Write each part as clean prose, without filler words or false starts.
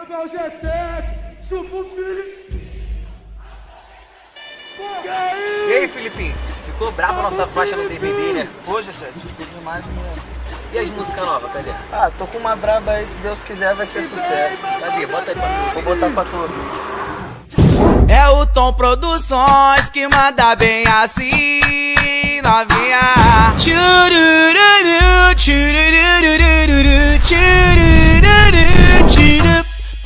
Tacar o G7, chupa o filho. E aí, Filipinho? Ficou brabo a nossa faixa no DVD, né? Hoje, Sete, ficou demais mesmo. E as músicas novas, cadê? Ah, tô com uma braba aí, se Deus quiser vai ser sucesso. Cadê? Bota aí pra mim. Vou botar pra tu. É o Tom Produções que manda bem assim, novinha. Tchurururu, tchurururu, tchurururu, tchurururu, tchurururu,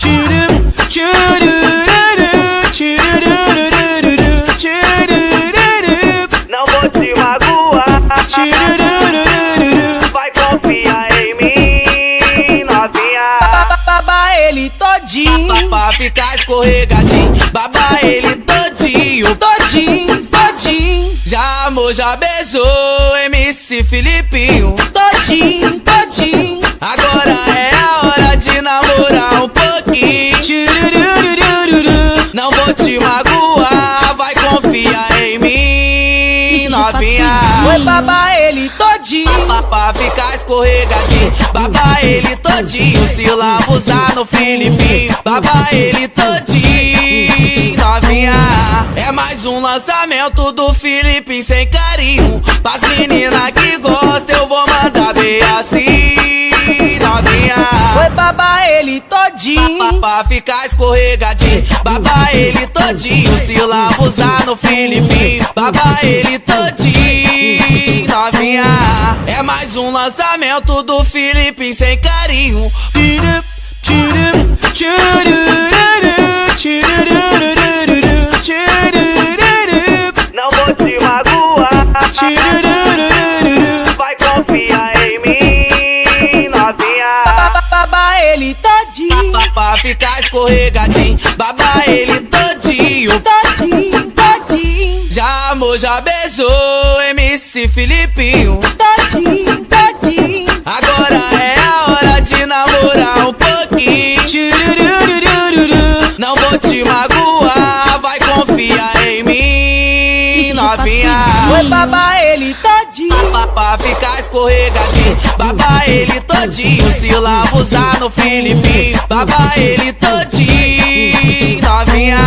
tchurururu, tchurururu. Não vou te magoar, tchurururu, vai confiar em mim, novinha. Baba ele todinho, pra ficar escorregadinho. Baba ele todinho, todinho, todinho. Já amou, já beijou MC Filipinho. Todinho, todinho. Agora é a hora de namorar um pouquinho. Tchurururururu. Não vou te magoar, vai confiar em mim, novinha. Oi, baba ele todinho, pra ficar escorregadinho. Baba ele todinho, se lambuzar no Filipinho. Baba ele todinho, novinha. É mais um lançamento do Filipinho sem carinho. Pras meninas que gostam eu vou mandar bem assim, novinha. Oi, baba ele todinho, pra ficar escorregadinho. Baba ele todinho, se lambuzar no Filipinho. Baba ele todinho, novinha. É mais um lançamento do Filipinho sem carinho. Tchurururu, tchurururu, tchurururu, tchurururu. Não vou te magoar, tchurururu, vai confiar em mim, novinha. Baba ele todinho, pra ficar escorregadinho. Baba ele todinho, todinho, todinho. Já amou, já beijou MC Filipinho. Todinho, todinho. Agora é a hora de namorar um pouquinho. Tchurururururu. Não vou te magoar, vai confiar em mim, novinha. Oi, baba ele todinho, pra ficar escorregadinho. Baba ele todinho, se lambuzar no Filipinho. Baba ele todinho, novinha.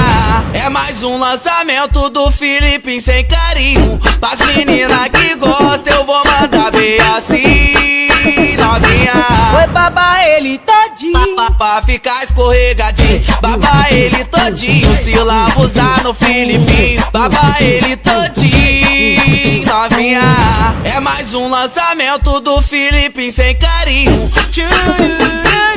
É mais um lançamento do Filipinho sem carinho. Pras meninas que gostam eu vou mandar bem assim, novinha. Oi, baba ele todinho, pra ficar escorregadinho. Baba ele todinho, se lambuzar no Filipinho. Baba ele todinho, novinha. É mais um lançamento do Filipinho sem carinho. Tchurururu.